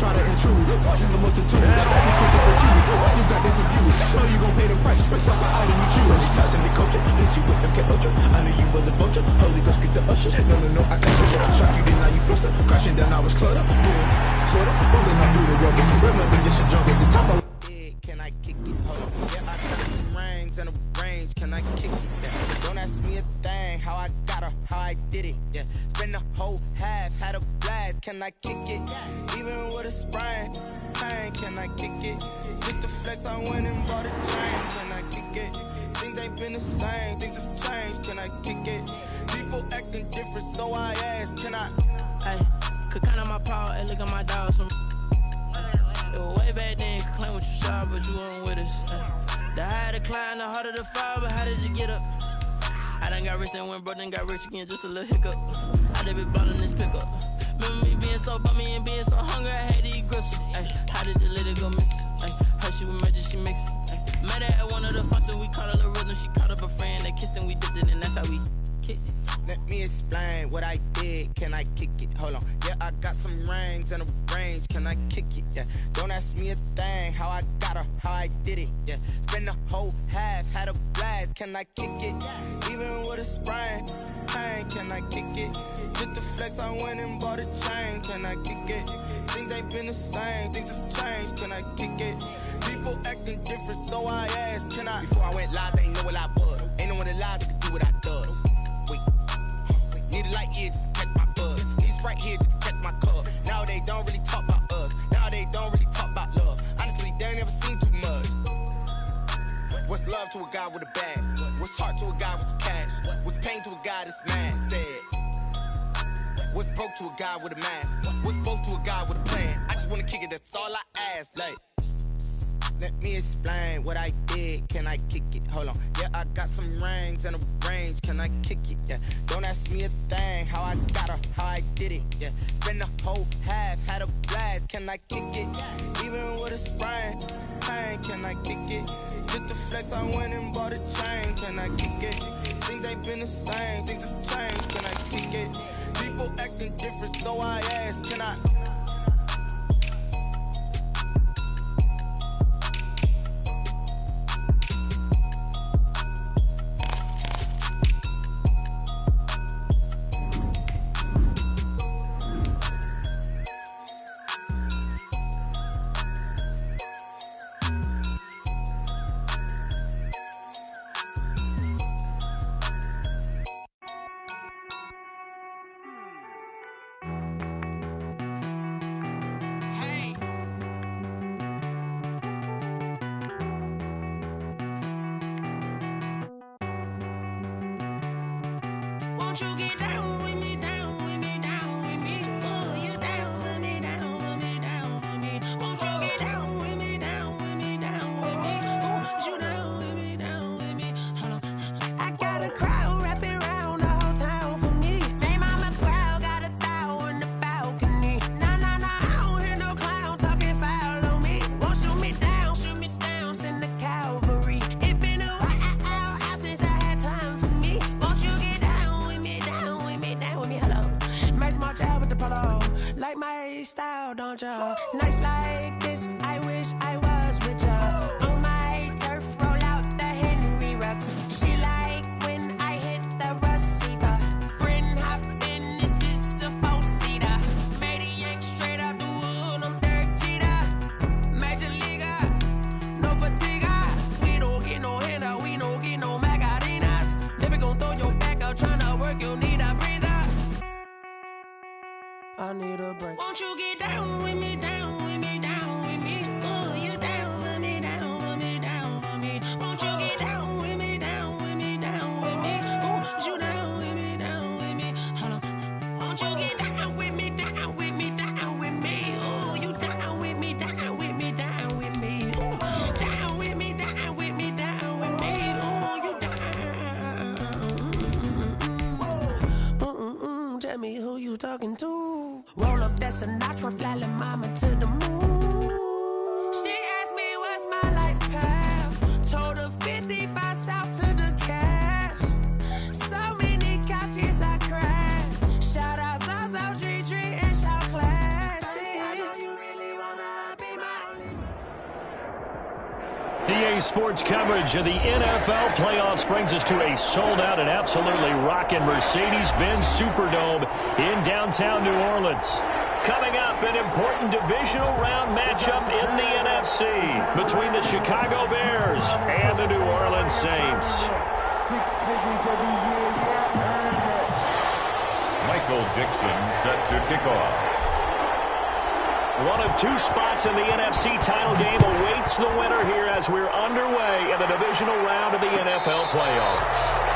try to intrude. Poison the multitude. Don't be quick to accuse. Why you got different views? Just know you gon' pay the price based off the item you choose. Many times in the culture, hit you with MK Ultra. I knew you was a vulture. Holy Ghost get the usher. No, I can't touch you. Shock you, then now you fluster. Crashing down, I was cluttered. Doing sorta, rolling up through the rubber. Remember this shit jump at the top of. Can I kick it? Hold on. Yeah, I got some rings and a range. Can I kick it? Yeah. Don't ask me a thing. How I got her, how I did it. Yeah. Spend the whole half, had a blast. Can I kick it? Even with a sprain. Pain, can I kick it? With the flex, I went and bought a chain. Can I kick it? Things ain't been the same. Things have changed. Can I kick it? People acting different, so I ask. Can I? Hey, could count on my power and look at my dogs from. Way back then, you could claim what you saw, but you weren't with us. The higher the climb, the harder the fall, but how did you get up? I done got rich, then went broke, then got rich again, just a little hiccup. I done been ballin' this pickup. Remember me being so bummy and being so hungry, I had to eat gristle. Ay, how did you let it go miss? Ay, how she was magic, she mixed. Met her at one of the functions, we caught a little rhythm, she caught up a friend, they kissed and we dipped it, and that's how we kicked it. Let me explain what I did. Can I kick it? Hold on. Yeah, I got some rings and a range. Can I kick it? Yeah. Don't ask me a thing. How I got her, how I did it. Yeah. Spend the whole half, had a blast. Can I kick it? Even with a sprain. Pain, can I kick it? Just the flex, I went and bought a chain. Can I kick it? Things ain't been the same. Things have changed. Can I kick it? People acting different, so I asked. Can I? Before I went live, they ain't know what I was. Ain't no one alive that could do what I does. Wait. Need a light ear just to catch my buzz. Need Sprite here just to catch my cup. Now they don't really talk about us. Now they don't really talk about love. Honestly, they ain't never seen too much. What's love to a guy with a bag? What's heart to a guy with some cash? What's pain to a guy that's mad? Said. What's broke to a guy with a mask? What's both to a guy with a plan? I just wanna kick it, that's all I ask. Like, let me explain what I did. Can I kick it? Hold on. Yeah, I got some rings and a range. Can I kick it? Yeah. Don't ask me a thing. How I got her, how I did it. Yeah. Spend the whole half, had a blast. Can I kick it? Even with a sprain. Pain, can I kick it? Just the flex, I went and bought a chain. Can I kick it? Things ain't been the same. Things have changed. Can I kick it? People acting different, so I ask. Can I? Won't you get down with me, down with me, down with me? Oh, you down with me, down with me, down with me. Won't you get down with me, down with me, down with me? Oh, you down with me, down with me? Hold on. I got a crowd wrapping around the whole town for me. Name on my crowd, got a thou in the balcony. Nah, I don't hear no clown talking foul on me. Won't shoot me down, send the cavalry. It been a while since I had time for me. Won't you get down with me, down with me, down with me? Hello. Max my job with the polo. Like my style, don't ya? Nights like this, I wish I was with ya. On my turf, roll out the Henry Rux. She like when I hit the receiver. Friend hop in, this is a four-seater. Made a yank straight out the wood, I'm Derek Jeter. Major leaguer, no fatigue. We don't get no handout, we don't get no Macarinas. Never gon' throw your back out, tryna work, you need a breather. I need a break. Won't you get down with me, down with me, down with me? Oh, you down with me, down EA Sports coverage of the NFL playoffs brings us to a sold-out and absolutely rocking Mercedes-Benz Superdome in downtown New Orleans. Coming up, an important divisional round matchup in the NFC between the Chicago Bears and the New Orleans Saints. Michael Dixon set to kick off. One of two spots in the NFC title game awaits the winner here as we're underway in the divisional round of the NFL playoffs.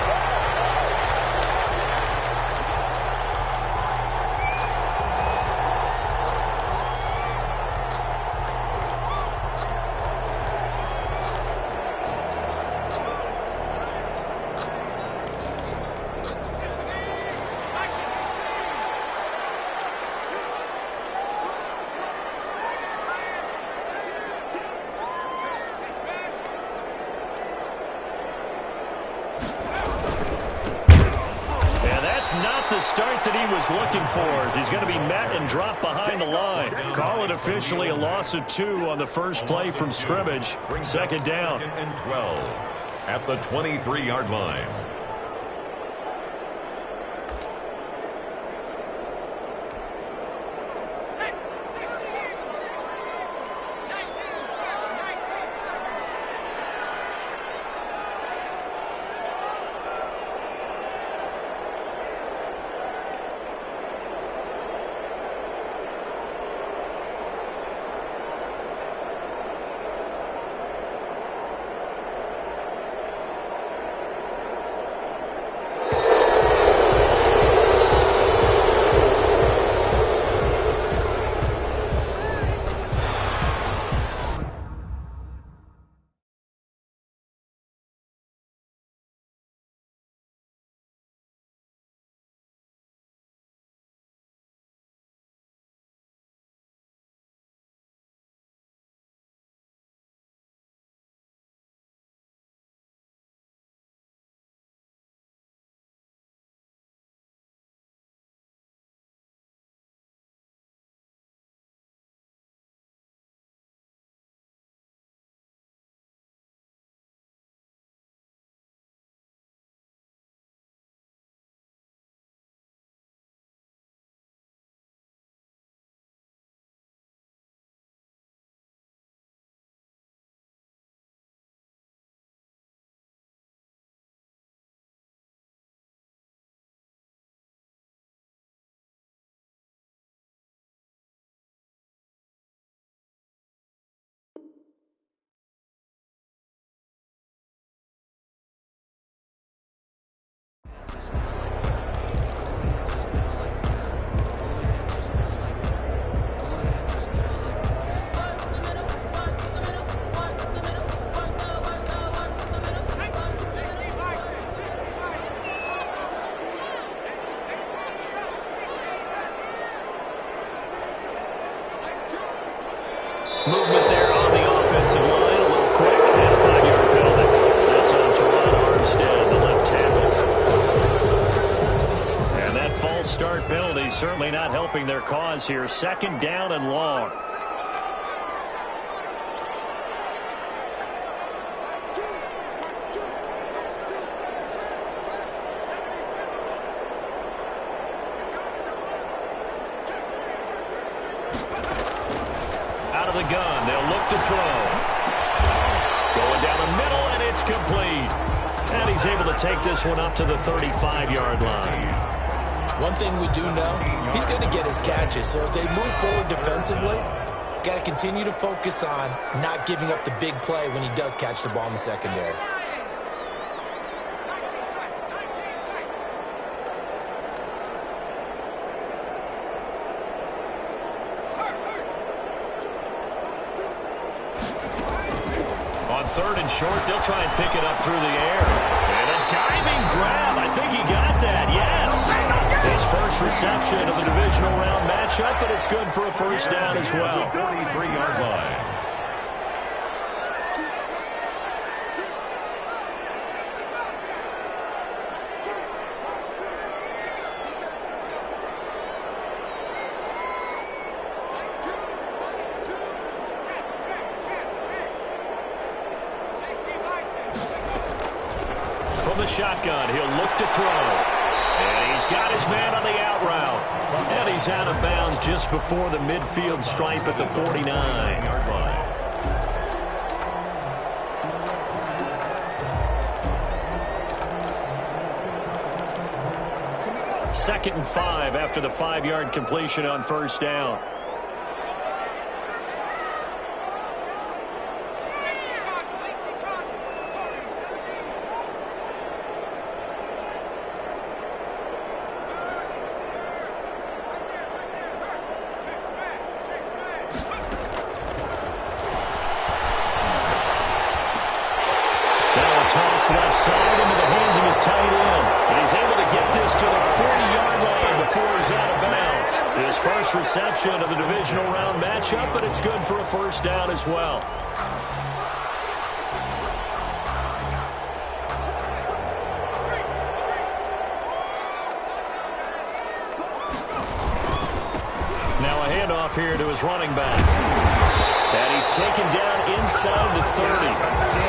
Not the start that he was looking for, as he's going to be met and dropped behind the line. Call it officially a loss of 2 on the first play from scrimmage. Second down. And 12 at the 23-yard line. Movement there on the offensive line, a little quick, and a 5-yard penalty. That's on Teron Armstead, the left tackle. And that false start penalty certainly not helping their cause here. Second down and long. Out of the gun, they'll look to throw. Going down the middle, and it's complete. And he's able to take this one up to the 35-yard line. One thing we do know, he's going to get his catches. So if they move forward defensively, got to continue to focus on not giving up the big play when he does catch the ball in the secondary. Third and short, they'll try and pick it up through the air. And a diving grab. I think he got that, yes. His first reception of the divisional round matchup, but it's good for a first down as well. 43-yard line. shotgun. He'll look to throw. And he's got his man on the out route. And he's out of bounds just before the midfield stripe at the 49-yard line. Second and 5 after the 5-yard completion on first down. Left side into the hands of his tight end. And he's able to get this to the 40-yard line before he's out of bounds. His first reception of the divisional round matchup, but it's good for a first down as well. Now a handoff here to his running back. And he's taken down inside the 30.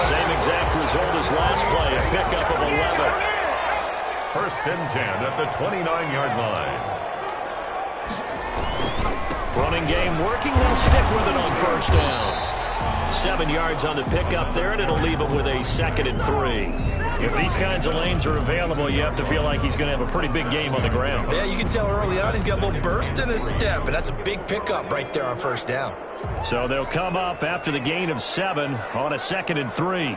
Same exact result as last play, a pickup of 11. First and 10 at the 29-yard line. Running game working. They'll stick with it on first down. 7 yards on the pickup there, and it'll leave him with a 2nd and 3. If these kinds of lanes are available, you have to feel like he's going to have a pretty big game on the ground. Yeah, you can tell early on he's got a little burst in his step, and that's a big pickup right there on first down. So they'll come up after the gain of 7 on a 2nd and 3.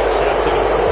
Accepted, of course.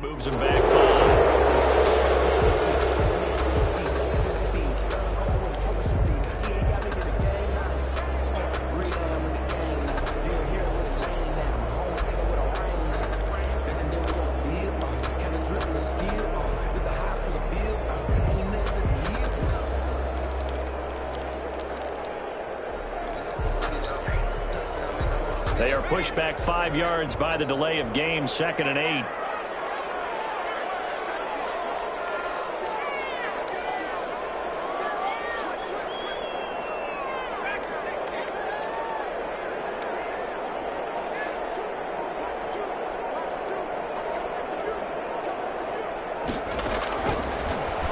moves him back 5. They are pushed back 5 yards by the delay of game, 2nd and 8.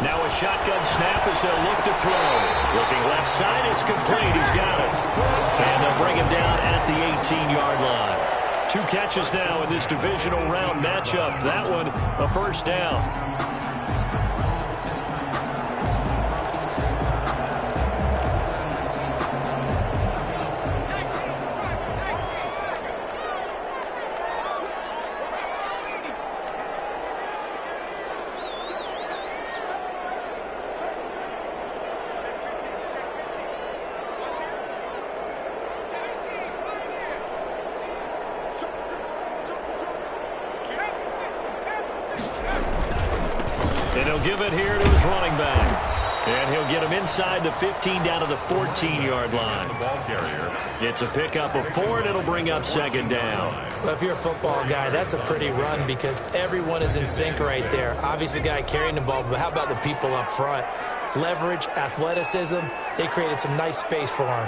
Now a shotgun snap as they'll look to throw. Looking left side, it's complete. He's got it. And they'll bring him down at the 18-yard line. 2 catches now in this divisional round matchup. That one, a first down. And he'll give it here to his running back. And he'll get him inside the 15 down to the 14-yard line. Ball carrier. It's a pickup of 4, and it'll bring up 2nd down. Well, if you're a football guy, that's a pretty run because everyone is in sync right there. Obviously, the guy carrying the ball, but how about the people up front? Leverage, athleticism, they created some nice space for him.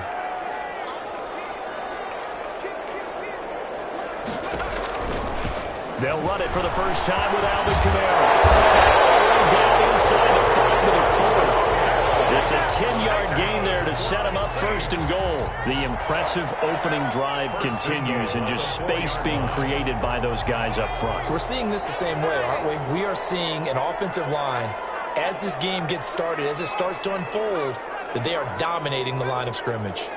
They'll run it for the first time with Alvin Kamara. Down inside the 5 to the 4. It's a 10-yard gain there to set him up 1st and goal. The impressive opening drive continues and just space being created by those guys up front. We're seeing this the same way, aren't we? We are seeing an offensive line, as this game gets started, as it starts to unfold, that they are dominating the line of scrimmage.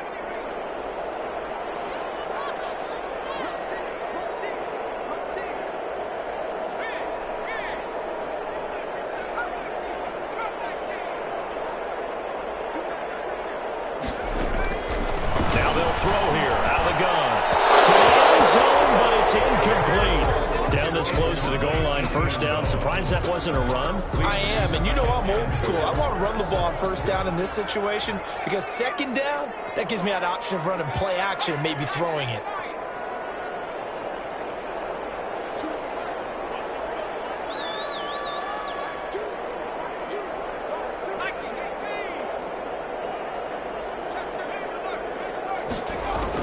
Close to the goal line, first down. Surprised that wasn't a run? I am, and you know I'm old school. I want to run the ball on first down in this situation because 2nd down, that gives me an option of running play action and maybe throwing it.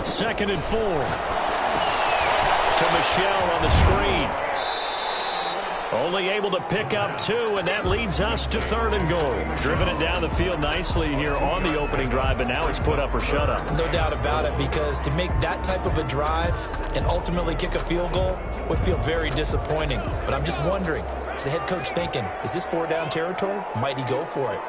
Second and 4. To Michelle on the screen. Only able to pick up 2, and that leads us to 3rd and goal. Driven it down the field nicely here on the opening drive, but now it's put up or shut up. No doubt about it, because to make that type of a drive and ultimately kick a field goal would feel very disappointing. But I'm just wondering, is the head coach thinking, is this 4-down territory? Might he go for it?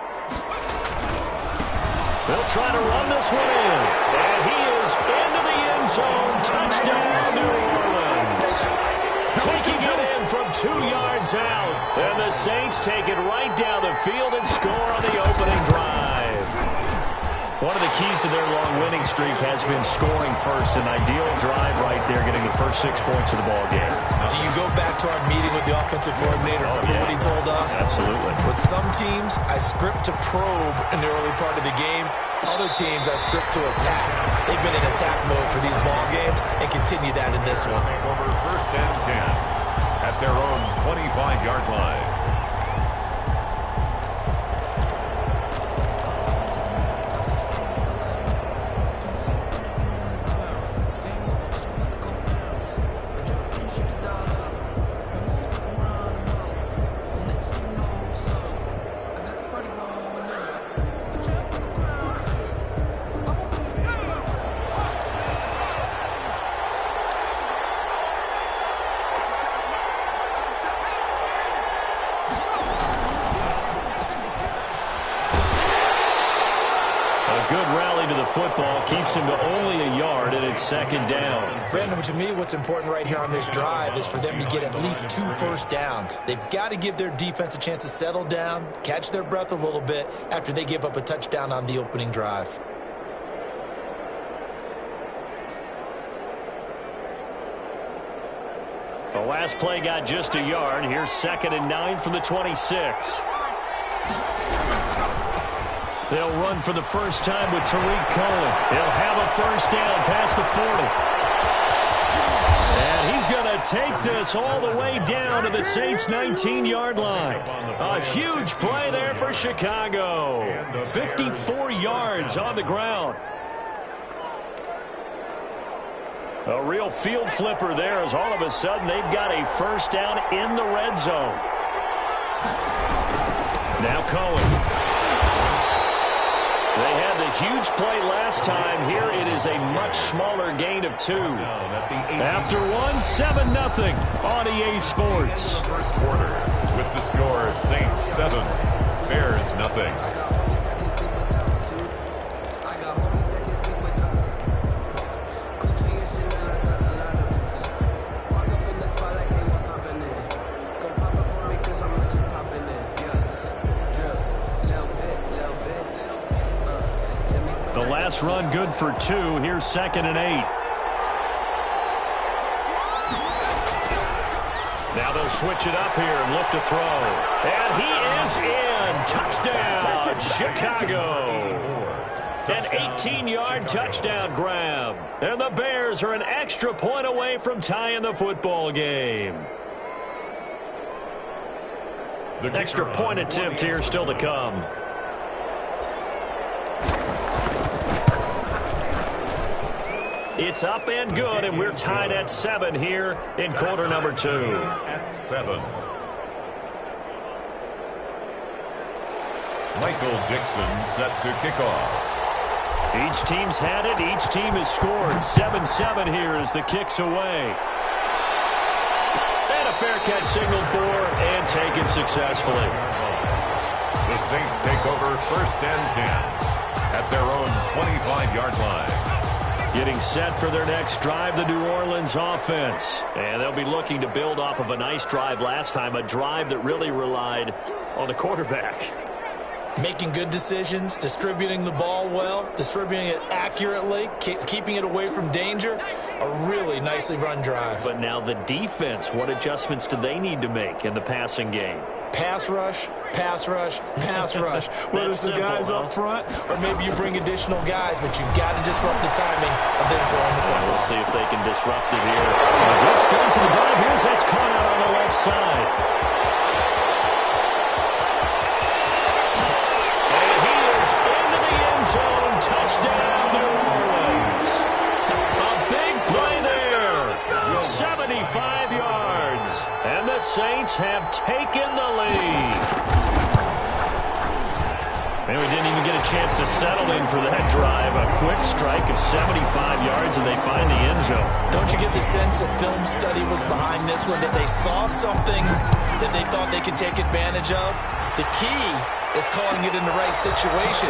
They'll try to run this one in, and he is into the end zone. Touchdown, New Orleans. Taking it in from 2 yards out. And the Saints take it right down the field and score on the opening drive. One of the keys to their long winning streak has been scoring first. An ideal drive right there, getting the first 6 points of the ball game. Do you go back to our meeting with the offensive coordinator? Remember what he told us? Absolutely. With some teams, I script to probe in the early part of the game. Other teams, I script to attack. They've been in attack mode for these ball games and continue that in this one. Over 1st and 10 at their own 25-yard line. A good rally to the football keeps him to only a yard, and it's second down. Brandon, to me, what's important right here on this drive is for them to get at least 2 first downs. They've got to give their defense a chance to settle down, catch their breath a little bit after they give up a touchdown on the opening drive. The last play got just a yard. Here's 2nd and 9 from the 26. They'll run for the first time with Tariq Cohen. He'll have a first down past the 40. And he's going to take this all the way down to the Saints' 19-yard line. A huge play there for Chicago. 54 yards on the ground. A real field flipper there as all of a sudden they've got a first down in the red zone. Now Cohen. They had the huge play last time. Here it is a much smaller gain of 2. After 1, 7-0 on EA Sports. First quarter with the score Saints 7, Bears nothing. Last run good for 2. Here's 2nd and 8. Now they'll switch it up here and look to throw. And he is in. Touchdown, Chicago. An 18-yard touchdown grab. And the Bears are an extra point away from tying the football game. The extra point attempt here still to come. It's up and good, and we're tied at 7 here in quarter number 2. At 7. Michael Dixon set to kick off. Each team's had it. Each team has scored. 7-7 here as the kick's away. And a fair catch signaled for and taken successfully. The Saints take over 1st and 10 at their own 25-yard line. Getting set for their next drive, the New Orleans offense. And they'll be looking to build off of a nice drive last time, a drive that really relied on the quarterback. Making good decisions, distributing the ball well, distributing it accurately, keeping it away from danger. A really nicely run drive. But now the defense, what adjustments do they need to make in the passing game? Pass rush, pass rush, pass rush. Whether it's the guys up front or maybe you bring additional guys, but you've got to disrupt the timing of them throwing the football. We'll see if they can disrupt it here. A good start to the drive. Here's that's caught out on the left side. And he is into the end zone. Touchdown, New Orleans. A big play there. 75 yards. And the Saints have taken the lead. And we didn't even get a chance to settle in for that drive. A quick strike of 75 yards, and they find the end zone. Don't you get the sense that film study was behind this one, that they saw something that they thought they could take advantage of? The key is calling it in the right situation,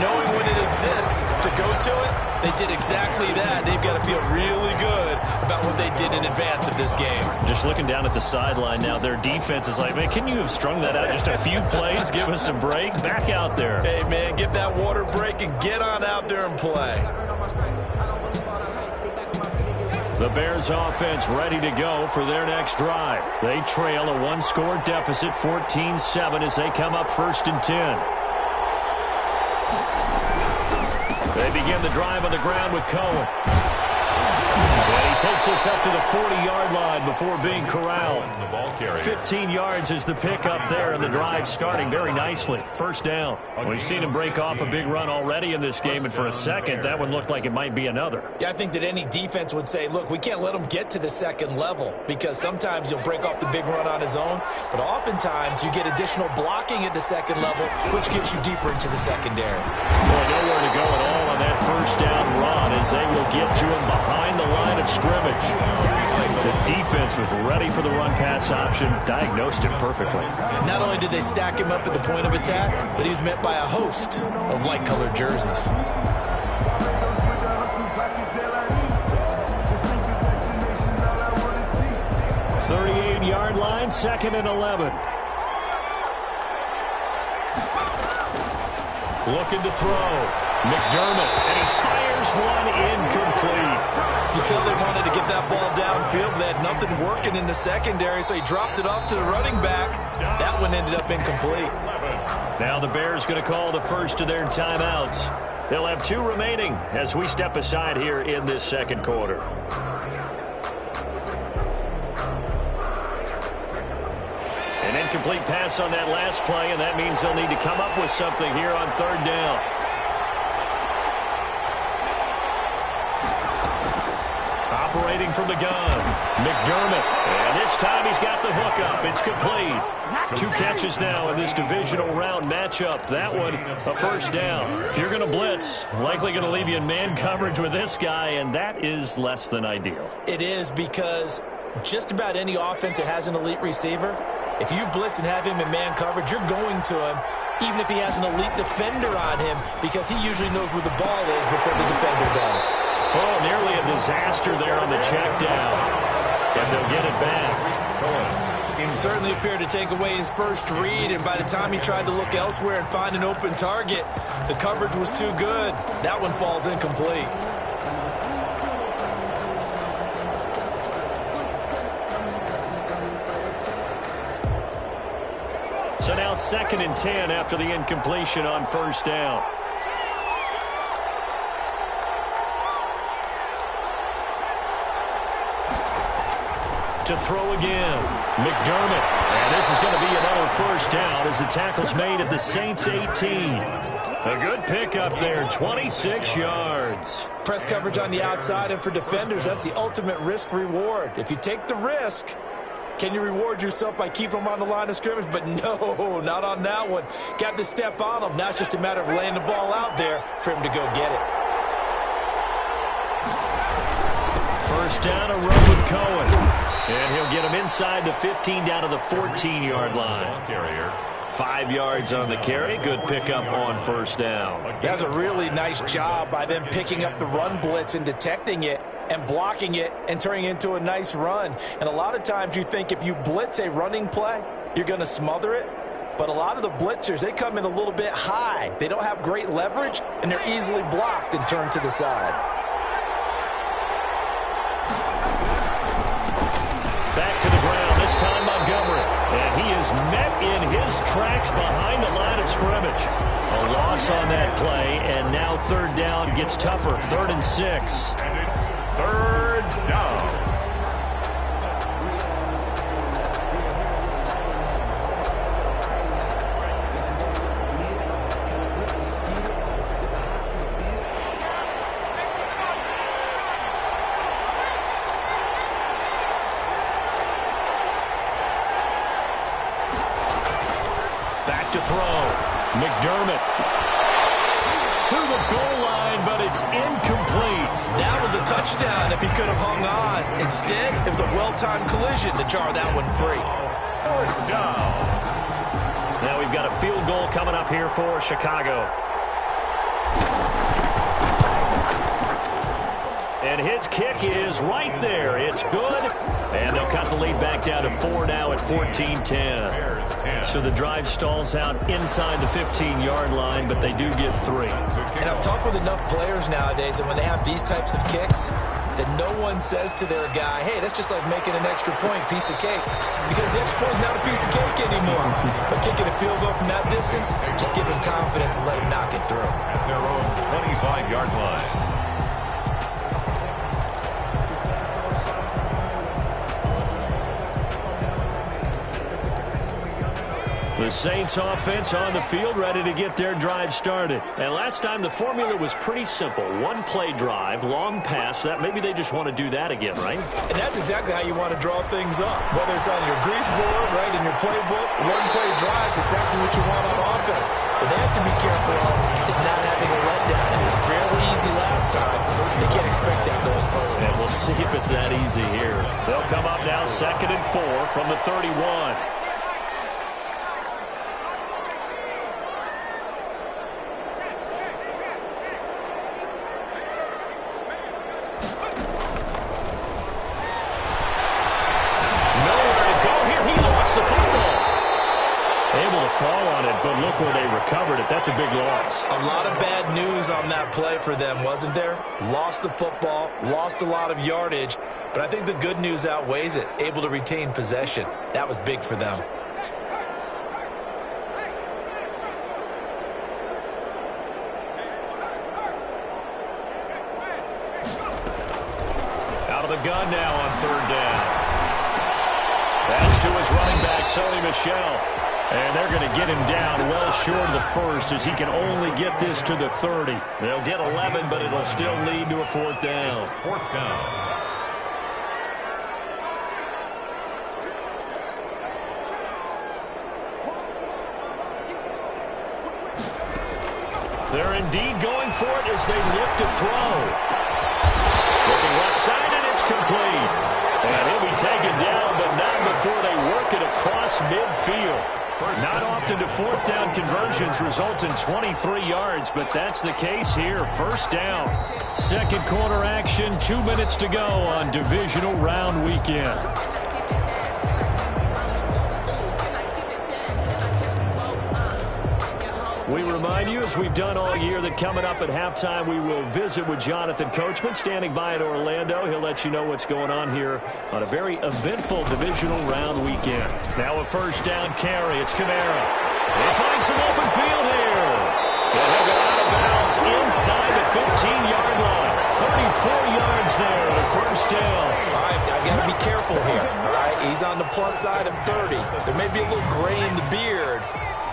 knowing when it exists to go to it. They did exactly that. They've got to feel really good about what they did in advance of this game. Just looking down at the sideline now, their defense is like, man, can you have strung that out just a few plays? Give us a break. Back out there. Hey, man, give that water break and get on out there and play. The Bears offense ready to go for their next drive. They trail a 1-score deficit, 14-7, as they come up 1st and 10. They begin the drive on the ground with Cohen. And he takes us up to the 40-yard line before being corralled. 15 yards is the pickup there, and the drive starting very nicely. First down. We've seen him break off a big run already in this game, and for a second, that one looked like it might be another. Yeah, I think that any defense would say, look, we can't let him get to the second level, because sometimes he'll break off the big run on his own, but oftentimes you get additional blocking at the second level, which gets you deeper into the secondary. Well, nowhere to go at all on that first down run, as they will get to him behind the line of scrimmage. The defense was ready for the run-pass option, diagnosed it perfectly. Not only did they stack him up at the point of attack, but he was met by a host of light-colored jerseys. 38-yard line, 2nd and 11. Looking to throw. McDermott, and he fires one incomplete. You can tell they wanted to get that ball downfield, but they had nothing working in the secondary, so he dropped it off to the running back. That one ended up incomplete. Now the Bears going to call the first of their timeouts. They'll have 2 remaining as we step aside here in this second quarter. An incomplete pass on that last play, and that means they'll need to come up with something here on 3rd down. Operating from the gun, McDermott. And this time he's got the hook up. It's complete. 2 catches now in this divisional round matchup. That one, a first down. If you're going to blitz, likely going to leave you in man coverage with this guy, and that is less than ideal. It is, because just about any offense that has an elite receiver, if you blitz and have him in man coverage, you're going to him, even if he has an elite defender on him, because he usually knows where the ball is before the defender does. Oh, nearly a disaster there on the check down. But they'll get it back. He certainly appeared to take away his first read, and by the time he tried to look elsewhere and find an open target, the coverage was too good. That one falls incomplete. So now 2nd and 10 after the incompletion on first down. To throw again, McDermott. And this is going to be another first down as the tackle's made at the Saints 18. A good pickup there, 26 yards. Press coverage on the outside, and for defenders, that's the ultimate risk-reward. If you take the risk, can you reward yourself by keeping them on the line of scrimmage? But no, not on that one. Got to step on them. Now it's just a matter of laying the ball out there for him to go get it. First down, a run with Cohen. And he'll get him inside the 15 down to the 14-yard line. 5 yards on the carry. Good pickup on first down. That's a really nice job by them picking up the run blitz and detecting it and blocking it and turning it into a nice run. And a lot of times you think if you blitz a running play, you're going to smother it. But a lot of the blitzers, they come in a little bit high. They don't have great leverage, and they're easily blocked and turned to the side. Back to the ground, this time Montgomery. And he is met in his tracks behind the line of scrimmage. A loss on that play, and now 3rd down gets tougher. 3rd and 6. And it's 3rd down. To throw. McDermott to the goal line, but it's incomplete. That was a touchdown if he could have hung on. Instead, it was a well-timed collision to jar that one free. 4th down. Now we've got a field goal coming up here for Chicago. And his kick is right there. It's good. And they'll cut the lead back down to 4 now at 14-10. So the drive stalls out inside the 15-yard line, but they do get 3. And I've talked with enough players nowadays, and when they have these types of kicks, that no one says to their guy, hey, that's just like making an extra point, piece of cake. Because the extra point is not a piece of cake anymore. But kicking a field goal from that distance, just give them confidence and let them knock it through. At their own 25-yard line. The Saints offense on the field, ready to get their drive started. And last time the formula was pretty simple. One play drive, long pass. That maybe they just want to do that again, right? And that's exactly how you want to draw things up. Whether it's on your grease board, right, in your playbook, one play drive is exactly what you want on offense. What they have to be careful of is not having a letdown. It was fairly easy last time. They can't expect that going forward. And we'll see if it's that easy here. They'll come up now 2nd and 4 from the 31. Fall on it, but look where they recovered it. That's a big loss. A lot of bad news on that play for them, wasn't there? Lost the football, lost a lot of yardage, but I think the good news outweighs it. Able to retain possession. That was big for them. Out of the gun now on 3rd down. Pass to his running back, Sony Michel. And they're going to get him down well short of the first as he can only get this to the 30. They'll get 11, but it'll still lead to a 4th down. 4th down. They're indeed going for it as they look to throw. Looking left side, and it's complete. And he'll be taken down, but not before they work it across midfield. Not often do 4th down conversions result in 23 yards, but that's the case here. 1st down. 2nd quarter action, 2 minutes to go on divisional round weekend. We remind you, as we've done all year, that coming up at halftime, we will visit with Jonathan Coachman, standing by in Orlando. He'll let you know what's going on here on a very eventful divisional round weekend. Now a 1st down carry. It's Kamara. He finds some open field here. And he'll go out of bounds inside the 15-yard line. 34 yards there on 1st down. All right, I got to be careful here. All right, he's on the plus side of 30. There may be a little gray in the beard,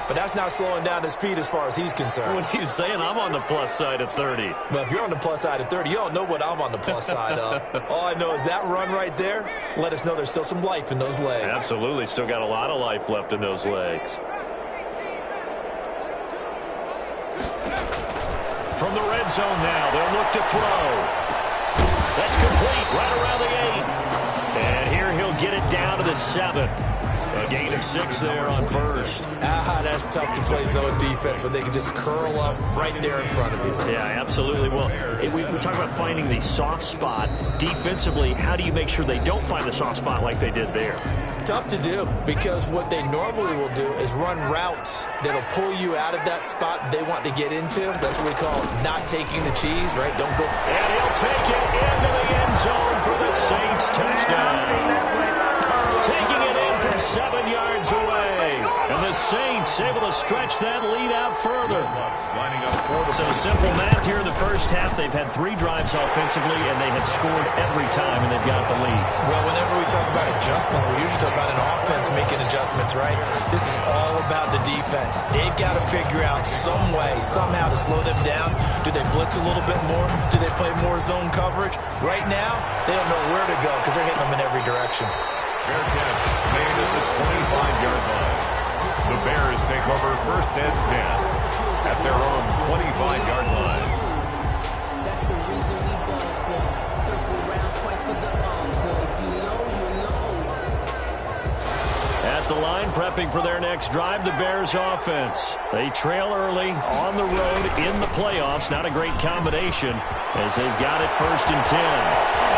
but that's not slowing down his speed as far as he's concerned. What he's saying, I'm on the plus side of 30. Well, if you're on the plus side of 30, you don't know what I'm on the plus side of. All I know is that run right there let us know there's still some life in those legs. Absolutely. Still got a lot of life left in those legs. From the red zone now, they'll look to throw. That's complete right around the 8. And here he'll get it down to the 7. A gain of 6 there on 1st. That's tough to play zone defense when they can just curl up right there in front of you. Yeah, absolutely. Well, we talk about finding the soft spot. Defensively, how do you make sure they don't find the soft spot like they did there? Tough to do, because what they normally will do is run routes that'll pull you out of that spot they want to get into. That's what we call not taking the cheese, right? Don't go. And he'll take it into the end zone for the Saints touchdown. Taking it in from 7 yards away. And the Saints able to stretch that lead out further. So simple math here in the first half. They've had 3 drives offensively, and they had scored every time, and they've got the lead. Well, whenever we talk about adjustments, we usually talk about an offense making adjustments, right? This is all about the defense. They've got to figure out some way, somehow to slow them down. Do they blitz a little bit more? Do they play more zone coverage? Right now, they don't know where to go because they're hitting them in every direction. Fair catch made at the 25-yard line. The Bears take over 1st and 10 at their own 25-yard line. That's the reason we ball for. Circle around twice for the encore. If you know, you know. At the line, prepping for their next drive, the Bears offense. They trail early on the road in the playoffs. Not a great combination as they've got it 1st and 10.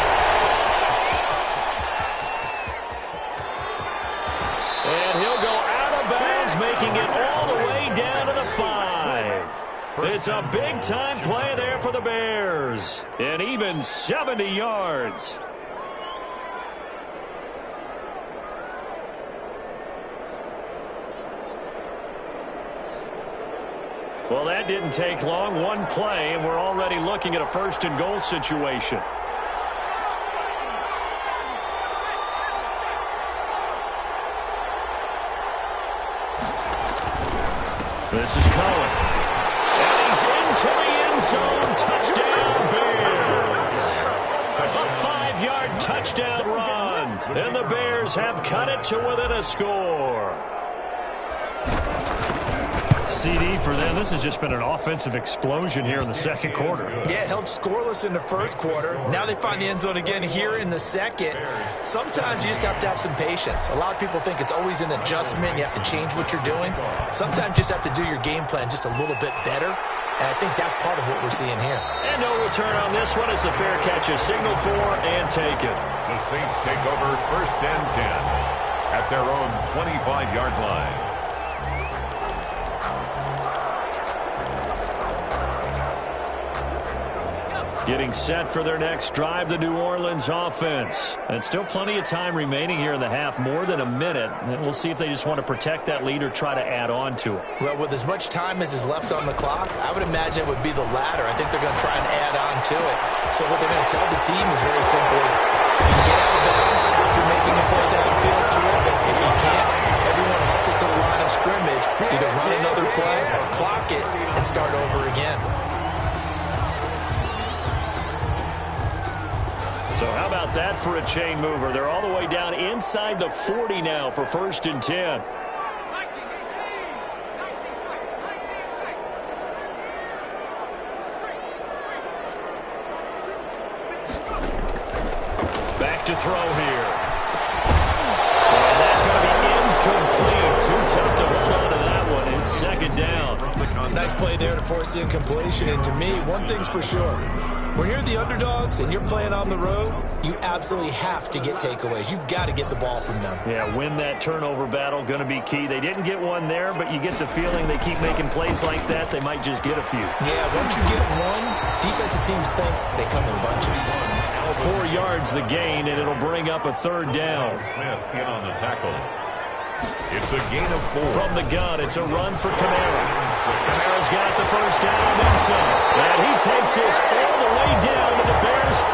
Making it all the way down to the 5. It's a big-time play there for the Bears. And even 70 yards. Well, that didn't take long. One play, and we're already looking at a 1st and goal situation. This is Cohen. And he's into the end zone. Touchdown, Bears. A 5-yard touchdown run. And the Bears have cut it to within a score. CD for them. This has just been an offensive explosion here in the second quarter. Yeah, held scoreless in the first quarter. Now they find the end zone again here in the second. Sometimes you just have to have some patience. A lot of people think it's always an adjustment. You have to change what you're doing. Sometimes you just have to do your game plan just a little bit better. And I think that's part of what we're seeing here. And no return on this one as the fair catch is signaled for and taken. The Saints take over 1st and 10 at their own 25-yard line. Getting set for their next drive, the New Orleans offense. And still plenty of time remaining here in the half, more than a minute. And we'll see if they just want to protect that lead or try to add on to it. Well, with as much time as is left on the clock, I would imagine it would be the latter. I think they're going to try and add on to it. So what they're going to tell the team is very simply, if you can get out of bounds after making a play downfield, terrific. If you can't, everyone hustle to the line of scrimmage, either run another play or clock it and start over again. So how about that for a chain mover? They're all the way down inside the 40 now for 1st and 10. Back to throw here. And that's going to be incomplete. Too tough to hold on to that one. It's 2nd down. Nice play there to force the incompletion. And to me, one thing's for sure. When you're the underdogs and you're playing on the road, you absolutely have to get takeaways. You've got to get the ball from them. Yeah, win that turnover battle, going to be key. They didn't get one there, but you get the feeling they keep making plays like that, they might just get a few. Yeah, once you get one, defensive teams think they come in bunches. 4 yards the gain, and it'll bring up a 3rd down. Smith in on the tackle. It's a gain of 4. From the gun, it's a run for Kamara. Kamara's got the 1st down and then some. And he takes this all the way down to the Bears' 5.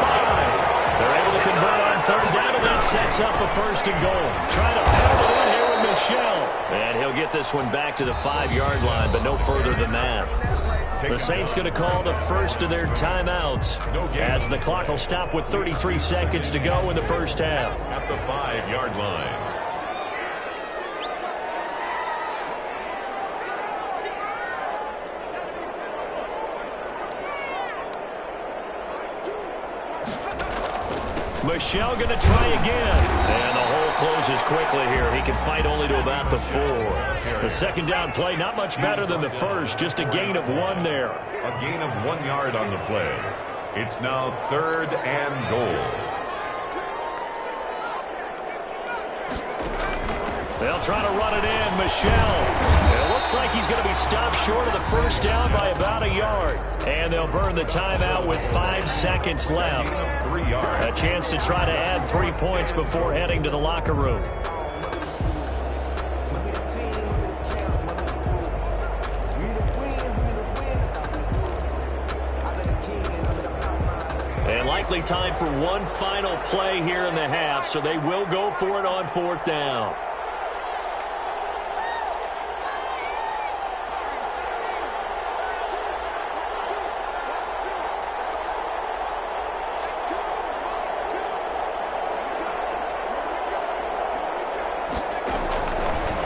They're able to convert on 3rd down, and that sets up a 1st and goal. Trying to pound it in here with Michel. And he'll get this one back to the 5-yard line, but no further than that. The Saints going to call the first of their timeouts as the clock will stop with 33 seconds to go in the first half. At the 5-yard line. Michel going to try again. And the hole closes quickly here. He can fight only to about the 4. The 2nd down play, not much better than the first. Just a gain of 1 there. A gain of 1 yard on the play. It's now 3rd and goal. They'll try to run it in. Michel. It looks like he's going to be stopped short of the 1st down by about a yard. And they'll burn the timeout with 5 seconds left. 3 yards. A chance to try to add 3 points before heading to the locker room. And likely time for one final play here in the half, so they will go for it on 4th down.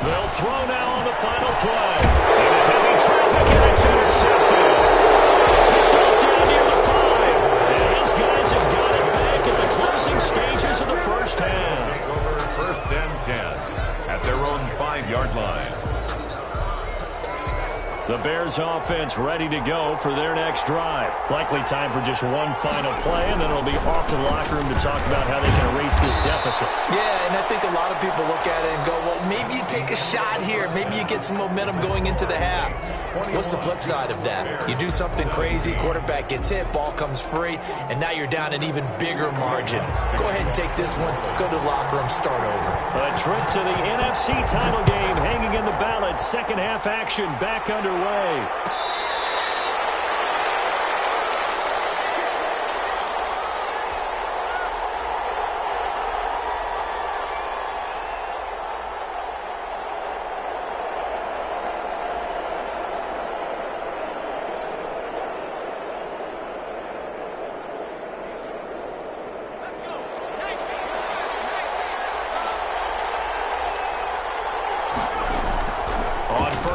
They'll throw now on the final play. Into heavy traffic, and it's intercepted. Picked off down near the 5. And these guys have got it back at the closing stages of the first half. Take over 1st and 10 at their own 5-yard line. The Bears offense ready to go for their next drive. Likely time for just one final play, and then it'll be off to the locker room to talk about how they can erase this deficit. Yeah, and I think a lot of people look at it and go, well, maybe you take a shot here. Maybe you get some momentum going into the half. What's the flip side of that? You do something crazy, quarterback gets hit, ball comes free, and now you're down an even bigger margin. Go ahead and take this one, go to the locker room, start over. A trip to the NFC title game hanging in the balance. Second half action back underway.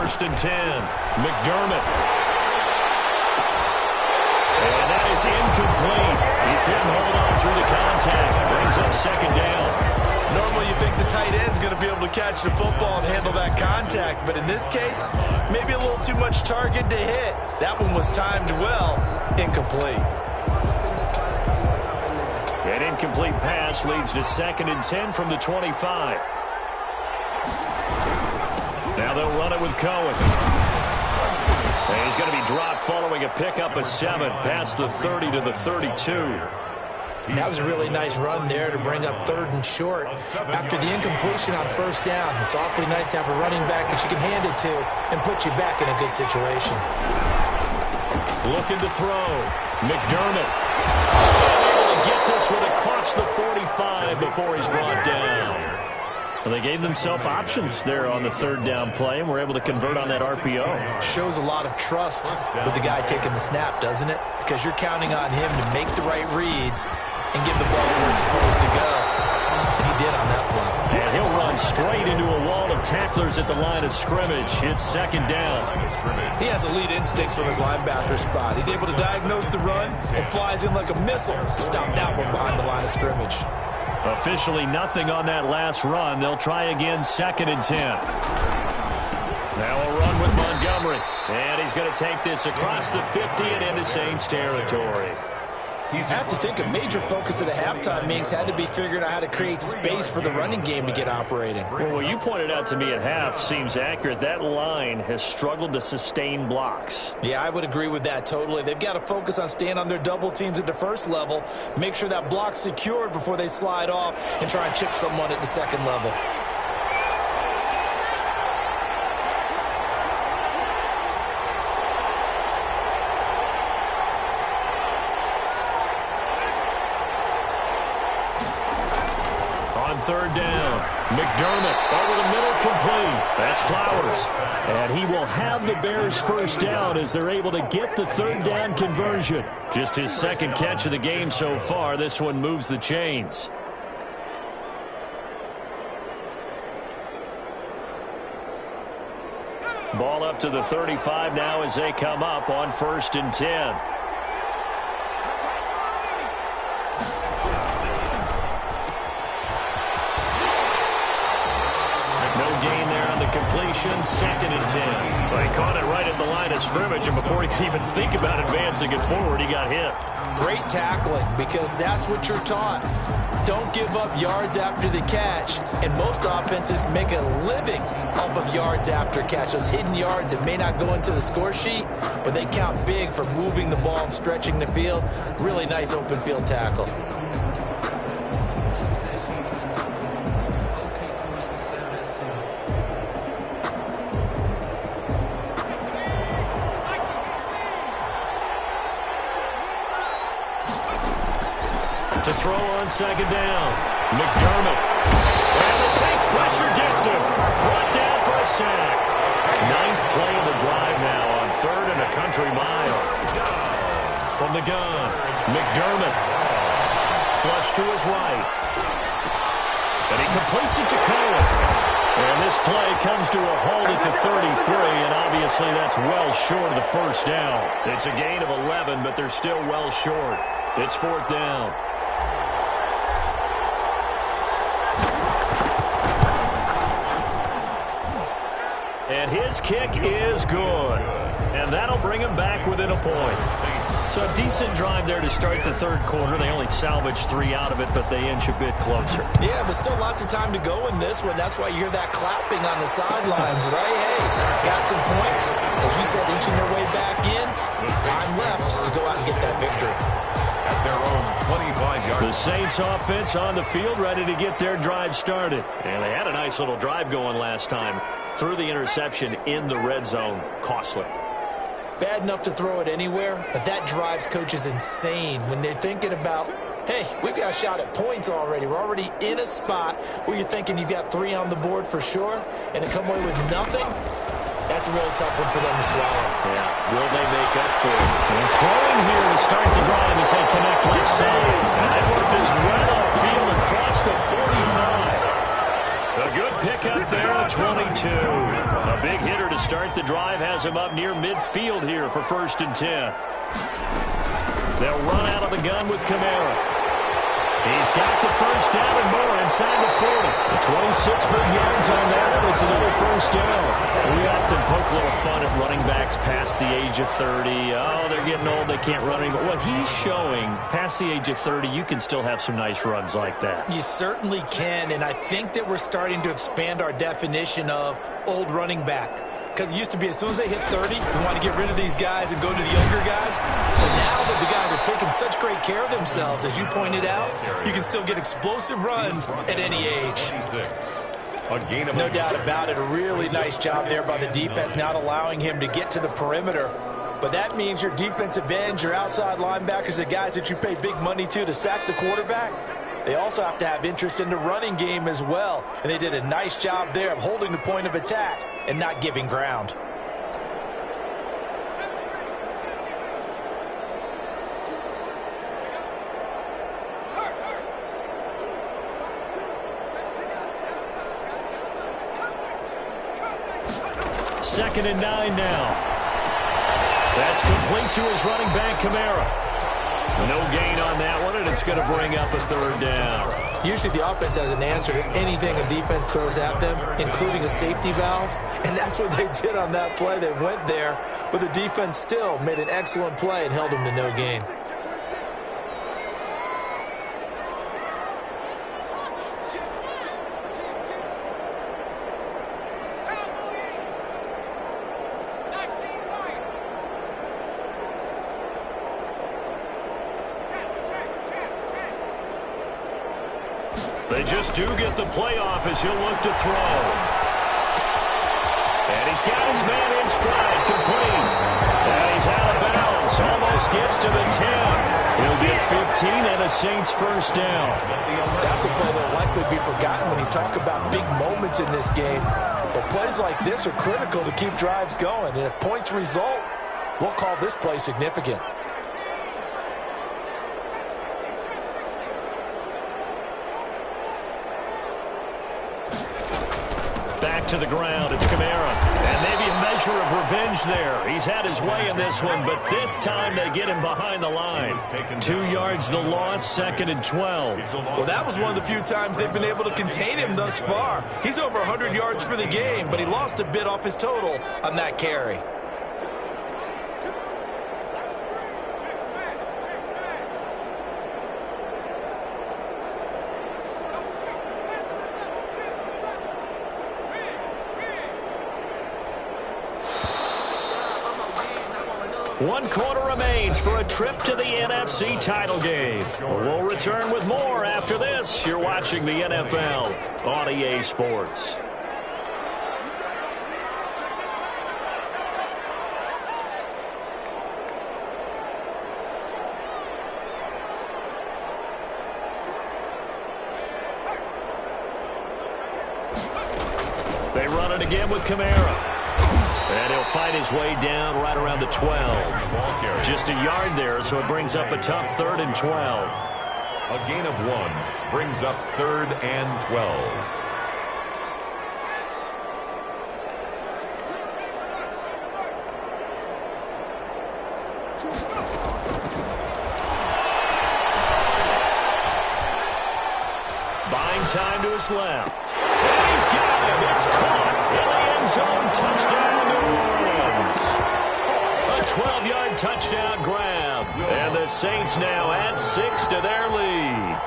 1st and 10. McDermott. And that is incomplete. He couldn't hold on through the contact. Brings up 2nd down. Normally you think the tight end's going to be able to catch the football and handle that contact, but in this case, maybe a little too much target to hit. That one was timed well. Incomplete. An incomplete pass leads to 2nd and 10 from the 25. Now they'll run it with Cohen. And he's going to be dropped following a pickup of 7 past the 30 to the 32. That was a really nice run there to bring up 3rd and short. After the incompletion on 1st down, it's awfully nice to have a running back that you can hand it to and put you back in a good situation. Looking to throw. McDermott. Able to get this one across the 45 before he's brought down. Well, they gave themselves options there on the 3rd down play and were able to convert on that RPO. Shows a lot of trust with the guy taking the snap, doesn't it? Because you're counting on him to make the right reads and give the ball where it's supposed to go. And he did on that play. And he'll run straight into a wall of tacklers at the line of scrimmage. It's 2nd down. He has elite instincts from his linebacker spot. He's able to diagnose the run and flies in like a missile to stop that one behind the line of scrimmage. Officially nothing on that last run. They'll try again, 2nd and 10. Now a run with Montgomery. And he's going to take this across the 50 and into Saints territory. I have to think a major focus of the halftime meetings had to be figuring out how to create space for the running game to get operating. Well, what you pointed out to me at half seems accurate. That line has struggled to sustain blocks. Yeah, I would agree with that totally. They've got to focus on staying on their double teams at the 1st level, make sure that block's secured before they slide off and try and chip someone at the 2nd level. On 3rd down, McDermott over the middle, complete. That's Flowers. And he will have the Bears' 1st down as they're able to get the 3rd down conversion. Just his 2nd catch of the game so far. This one moves the chains. Ball up to the 35 now as they come up on 1st and 10. Completion, 2nd and 10. Well, he caught it right at the line of scrimmage, and before he could even think about advancing it forward, he got hit. Great tackling, because that's what you're taught. Don't give up yards after the catch, and most offenses make a living off of yards after catch. Those hidden yards that may not go into the score sheet, but they count big for moving the ball and stretching the field. Really nice open field tackle. To throw on 2nd down. McDermott. And the Saints pressure gets him. Brought down for a sack. 9th play of the drive now on 3rd and a country mile. From the gun, McDermott. Flush to his right. And he completes it to Cohen. And this play comes to a halt at the 33, and obviously that's well short of the 1st down. It's a gain of 11, but they're still well short. It's 4th down. And his kick is good. And that'll bring him back within a point. So a decent drive there to start the 3rd quarter. They only salvaged 3 out of it, but they inch a bit closer. Yeah, but still lots of time to go in this one. That's why you hear that clapping on the sidelines, right? Hey, got some points. As you said, inching their way back in. Time left to go out and get that victory. At their own 25-yard. The Saints offense on the field ready to get their drive started. And they had a nice little drive going last time. Threw the interception in the red zone. Costly. Bad enough to throw it anywhere, but that drives coaches insane when they're thinking about, hey, we've got a shot at points already. We're already in a spot where you're thinking you've got 3 on the board for sure, and to come away with nothing, that's a really tough one for them to swallow. Yeah, will they make up for it? And throwing here to start the drive as they connect left side. And they work this right upfield across the 45. The A good pickup there at 22. A big hitter to start the drive has him up near midfield here for 1st and 10. They'll run out of the gun with Kamara. He's got the first down and more inside the 40. 26 big yards on that, and it's another first down. We often poke a little fun at running backs past the age of 30. Oh, they're getting old, they can't run anymore. Well, he's showing past the age of 30, you can still have some nice runs like that. You certainly can, and I think that we're starting to expand our definition of old running back. Because it used to be as soon as they hit 30, we want to get rid of these guys and go to the younger guys. But now that the guys are taking such great care of themselves, as you pointed out, you can still get explosive runs at any age. No doubt about it. A really nice job there by the defense, not allowing him to get to the perimeter. But that means your defensive ends, your outside linebackers, the guys that you pay big money to sack the quarterback, they also have to have interest in the running game as well. And they did a nice job there of holding the point of attack and not giving ground. Second and 9 now. That's complete to his running back, Kamara. No gain on that one, and it's going to bring up a 3rd down. Usually the offense has an answer to anything a defense throws at them, including a safety valve. And that's what they did on that play. They went there, but the defense still made an excellent play and held them to no gain. They just do get the play off as he'll look to throw. And he's got his man in stride, complete. And he's out of bounds, almost gets to the 10. He'll get 15 and a Saints first down. That's a play that will likely be forgotten when you talk about big moments in this game. But plays like this are critical to keep drives going. And if points result, we'll call this play significant. To the ground, it's Kamara. And maybe a measure of revenge there. He's had his way in this one, but this time they get him behind the line. 2 yards the loss, 2nd and 12. Well, that was one of the few times they've been able to contain him thus far. He's over 100 yards for the game, but he lost a bit off his total on that carry. One quarter remains for a trip to the NFC title game. We'll return with more after this. You're watching the NFL on EA Sports. They run it again with Kamara. And he'll fight his way down right around the 12. Just a yard there, so it brings up a tough 3rd and 12. A gain of 1 brings up 3rd and 12. Buying time to his left. And he's got it. It's caught in the end zone. Touchdown, New Orleans. A 12-yard touchdown grab. And the Saints now add 6 to their lead.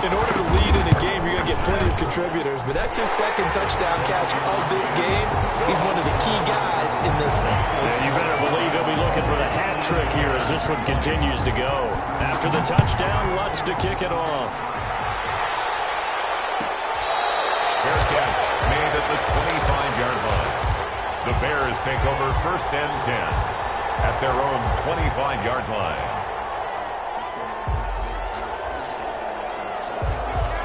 In order to lead in a game, you're going to get plenty of contributors, but that's his 2nd touchdown catch of this game. He's one of the key guys in this one. And you better believe he'll be looking for the hat trick here as this one continues to go. After the touchdown, Lutz to kick it off. Fair catch made at the 25-yard line. The Bears take over 1st and 10 at their own 25-yard line.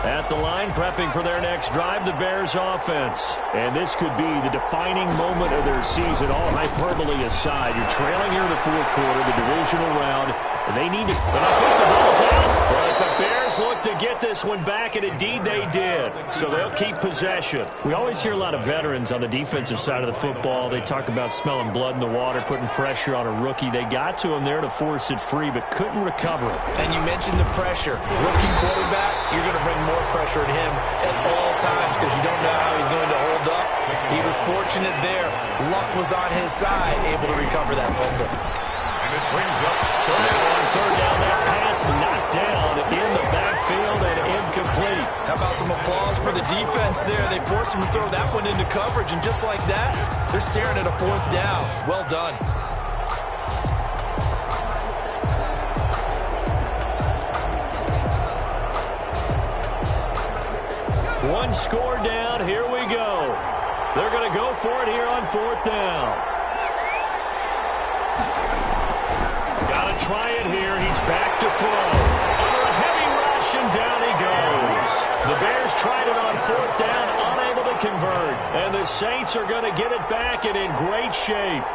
At the line, prepping for their next drive, the Bears offense. And this could be the defining moment of their season, all hyperbole aside. You're trailing here in the fourth quarter, the divisional round. They need to, and I think the ball's out. But the Bears look to get this one back, and indeed they did. So they'll keep possession. We always hear a lot of veterans on the defensive side of the football. They talk about smelling blood in the water, putting pressure on a rookie. They got to him there to force it free, but couldn't recover it. And you mentioned the pressure. Rookie quarterback, you're going to bring more pressure at him at all times because you don't know how he's going to hold up. He was fortunate there. Luck was on his side, able to recover that fumble. And it brings up on third down, that pass knocked down in the backfield and incomplete. How about some applause for the defense there? They forced him to throw that one into coverage, and just like that, they're staring at a fourth down. Well done. One score down. Here we go. They're going to go for it here on fourth down. Got to try it here. He's back to throw. Under a heavy rush, and down he goes. The Bears tried it on fourth down, unable to convert. And the Saints are going to get it back and in great shape.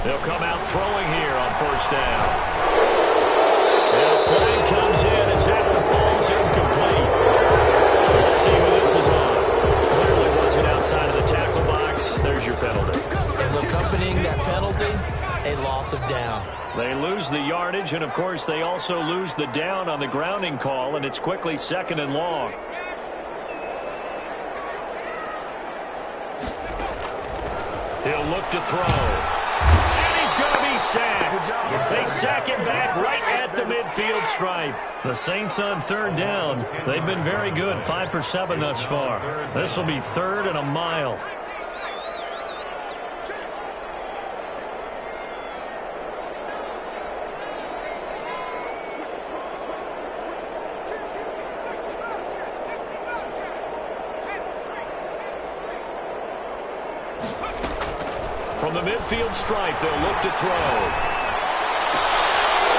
They'll come out throwing here on first down. And a flag comes in as that one falls incomplete. Let's see who this is on. Clearly wasn't outside of the tackle box. There's your penalty. And accompanying that penalty, a loss of down. They lose the yardage, and of course they also lose the down on the grounding call, and it's quickly second and long. He'll look to throw. Going to be sacked. They sack it back right at the midfield stripe. The Saints on third down. They've been very good, 5 for 7 thus far. This will be third and a mile. From the midfield stripe, they'll look to throw.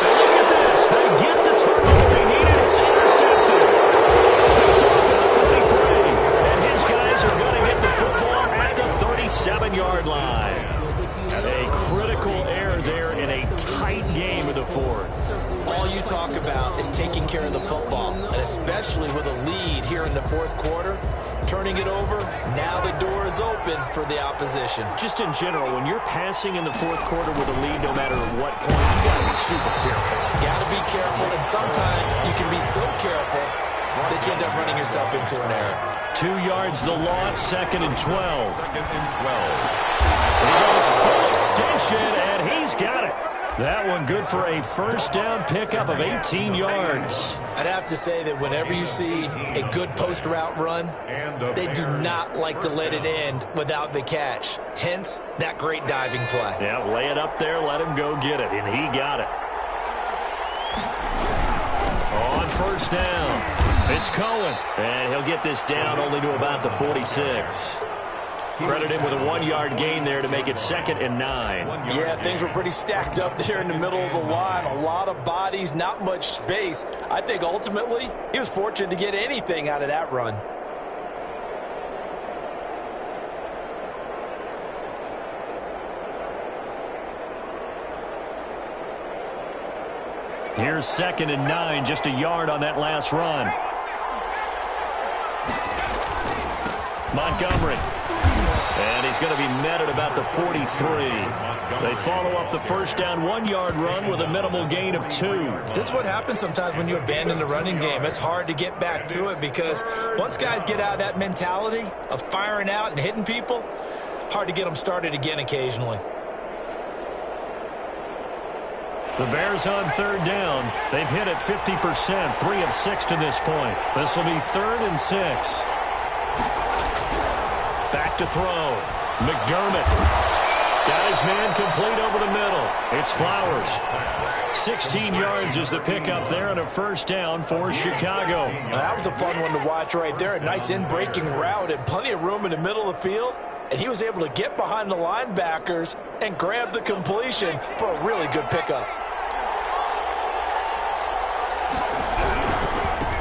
And look at this. They get the turnover they needed. It's intercepted. Picked off at the 33. And his guys are going to get the football at the 37-yard line. A critical error there in a tight game of the fourth. All you talk about is taking care of the football, and especially with a lead here in the fourth quarter, turning it over, now the door is open for the opposition. Just in general, when you're passing in the fourth quarter with a lead, no matter what point, you got to be super careful. Got to be careful, and sometimes you can be so careful that you end up running yourself into an error. 2 yards the loss, second and 12. He goes full extension, and he's got it. That one good for a first down pickup of 18 yards. I'd have to say that whenever you see a good post route run, they do not like to let it end without the catch. Hence, that great diving play. Yeah, lay it up there, let him go get it, and he got it. On first down, it's Cohen, and he'll get this down only to about the 46. Credit him with a 1-yard gain there to make it second and 9. Yeah, things were pretty stacked up there in the middle of the line. A lot of bodies, not much space. I think ultimately he was fortunate to get anything out of that run. Here's second and 9, just a yard on that last run. Montgomery. And he's going to be met at about the 43. They follow up the first down 1-yard run with a minimal gain of 2. This is what happens sometimes when you abandon the running game. It's hard to get back to it because once guys get out of that mentality of firing out and hitting people, hard to get them started again occasionally. The Bears on third down. They've hit it 50%, 3 of 6 to this point. This will be 3rd and 6. Back to throw. McDermott. Got his man complete over the middle. It's Flowers. 16 yards is the pickup there and a first down for Chicago. That was a fun one to watch right there. A nice in-breaking route and plenty of room in the middle of the field. And he was able to get behind the linebackers and grab the completion for a really good pickup.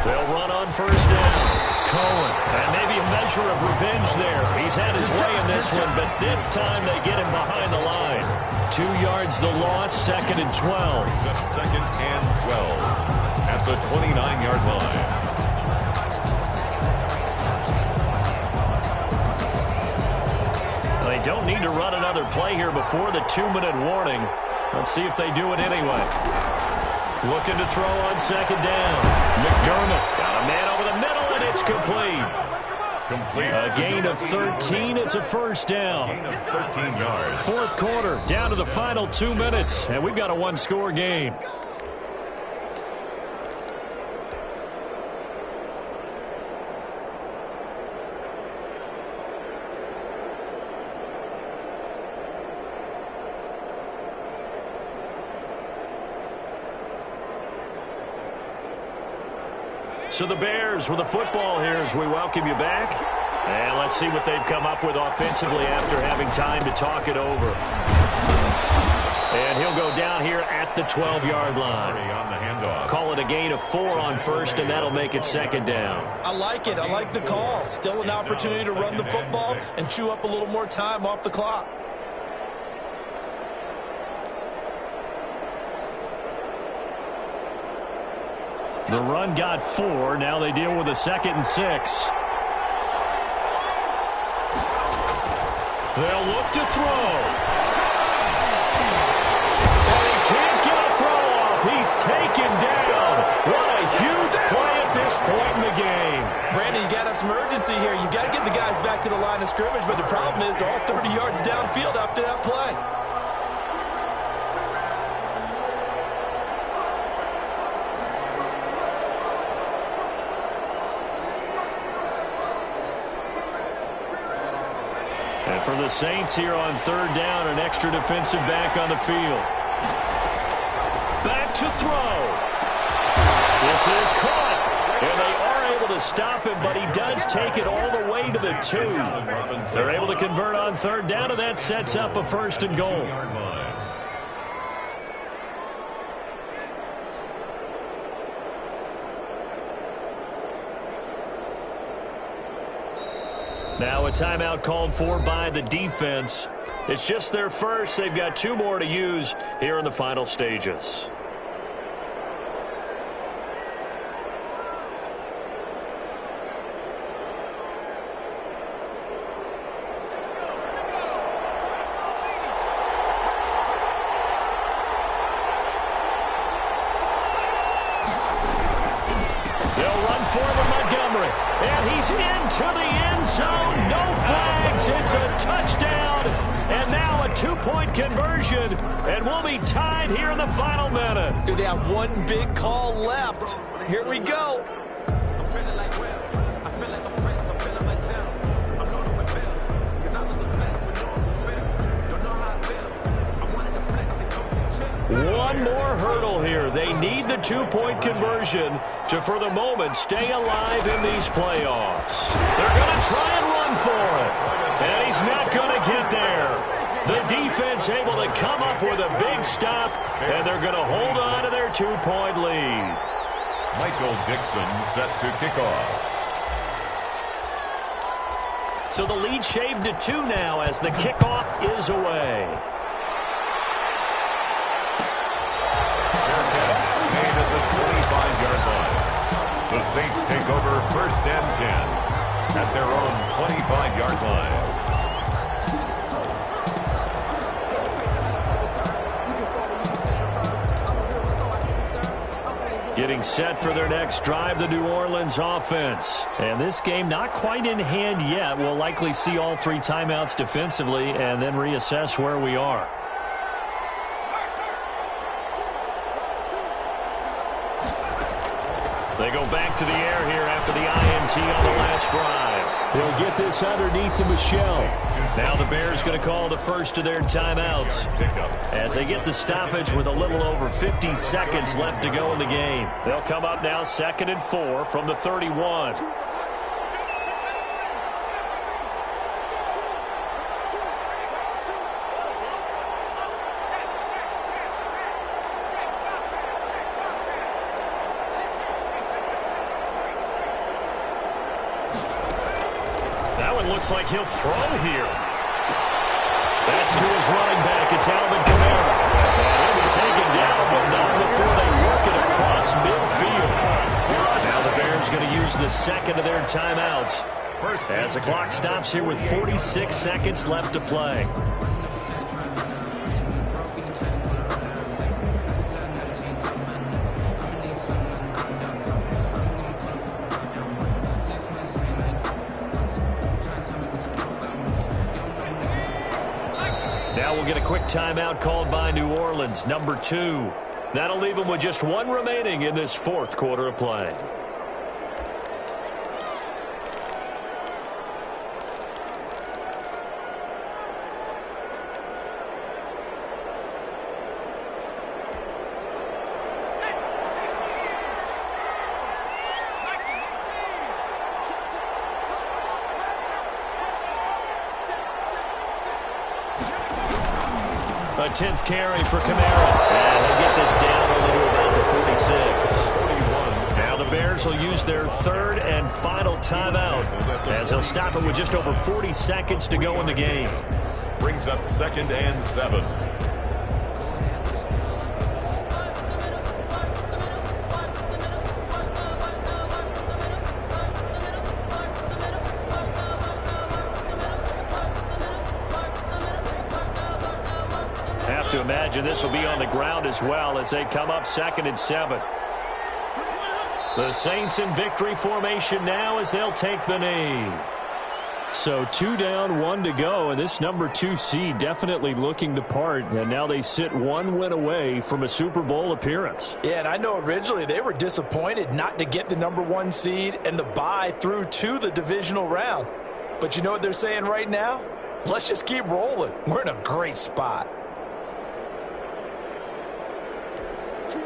They'll run on first down. Cohen, and maybe a measure of revenge there. He's had his way in this one, but this time they get him behind the line. 2 yards the loss, 2nd and 12. It's 2nd and 12 at the 29-yard line. They don't need to run another play here before the 2-minute warning. Let's see if they do it anyway. Looking to throw on 2nd down. McDermott got a man over the middle, and it's complete. A gain of 13. It's a first down. Gain of 13 yards. 4th quarter, down to the final 2 minutes, and we've got a one-score game. So the Bears with the football here as we welcome you back. And let's see what they've come up with offensively after having time to talk it over. And he'll go down here at the 12-yard line. On the handoff. Call it a gain of 4 on first, and that'll make it 2nd down. I like it. I like the call. Still an opportunity to run the football and chew up a little more time off the clock. The run got 4. Now they deal with a 2nd and 6. They'll look to throw. And he can't get a throw off. He's taken down. What a huge play at this point in the game. Brandon, you got to have some urgency here. You got to get the guys back to the line of scrimmage, but the problem is all 30 yards downfield after that play. And for the Saints here on 3rd down, an extra defensive back on the field. Back to throw. This is caught. And they are able to stop him, but he does take it all the way to the 2. They're able to convert on 3rd down, and that sets up a 1st and goal. Now a timeout called for by the defense. It's just their first. They've got 2 more to use here in the final stages. They'll run forward Montgomery. And he's into the end zone. No flags. It's a touchdown. And now a 2-point conversion. And we'll be tied here in the final minute. Do they have one big call left? Here we go. One more hurdle here. They need the 2-point conversion to, for the moment, stay alive in these playoffs. They're going to try and run for it. And he's not going to get there. The defense able to come up with a big stop, and they're going to hold on to their 2-point lead. Michael Dixon set to kick off. So the lead shaved to 2 now as the kickoff is away. Made at the 25-yard line. The Saints take over 1st and 10 at their own 25-yard line. Getting set for their next drive, the New Orleans offense. And this game not quite in hand yet. We'll likely see all 3 timeouts defensively and then reassess where we are. They go back to the air here after the INT on the last drive. They'll get this underneath to Michelle. Now the Bears going to call the first of their timeouts as they get the stoppage with a little over 50 seconds left to go in the game. They'll come up now 2nd and 4 from the 31. Looks like he'll throw here. That's to his running back. It's Alvin Kamara. And he'll be taken down, but not before they work it across midfield. Now the Bears going to use the second of their timeouts as the clock stops here with 46 seconds left to play. We'll get a quick timeout called by New Orleans, number 2. That'll leave them with just 1 remaining in this 4th quarter of play. A 10th carry for Kamara. And he'll get this down only to about the 46. Now the Bears will use their 3rd and final timeout as they'll stop it with just over 40 seconds to go in the game. Brings up 2nd and 7. To imagine this will be on the ground as well as they come up 2nd and 7. The Saints in victory formation now as they'll take the knee. So 2 down, 1 to go, and this number 2 seed definitely looking the part, and now they sit 1 win away from a Super Bowl appearance. Yeah, and I know originally they were disappointed not to get the number 1 seed and the bye through to the divisional round. But you know what they're saying right now? Let's just keep rolling. We're in a great spot.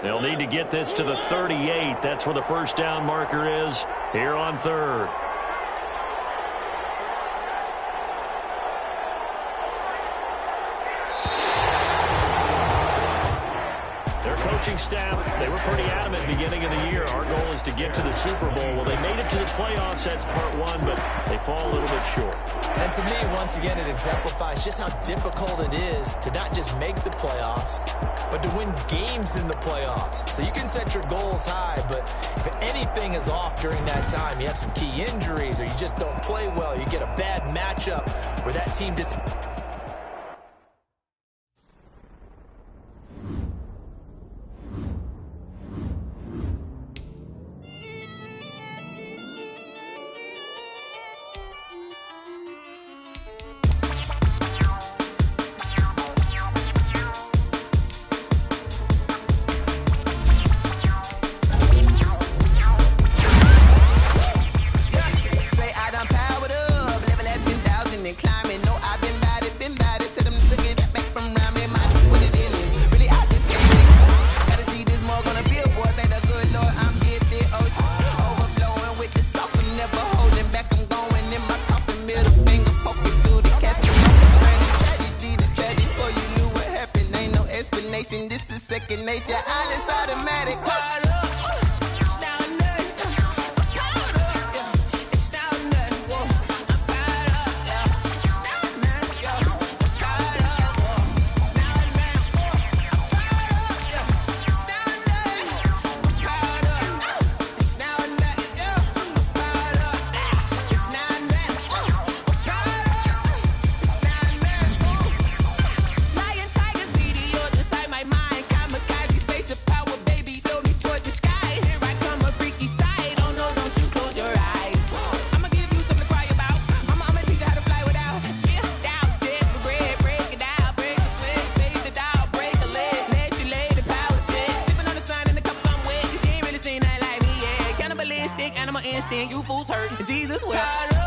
They'll need to get this to the 38. That's where the first down marker is here on 3rd. Their coaching staff, they were pretty adamant beginning of the year. Our goal is to get to the Super Bowl. Well, they made it to the playoffs. That's part 1, but they fall a little bit short. And to me, once again, it exemplifies just how difficult it is to not just make the playoffs, but to win games in the playoffs. So you can set your goals high, but if anything is off during that time, you have some key injuries or you just don't play well, you get a bad matchup where that team just... Lion, tigers, meteors inside my mind. Kamikaze, spaceship power, baby. Sold me towards the sky. and you fools hurt. Jesus, well,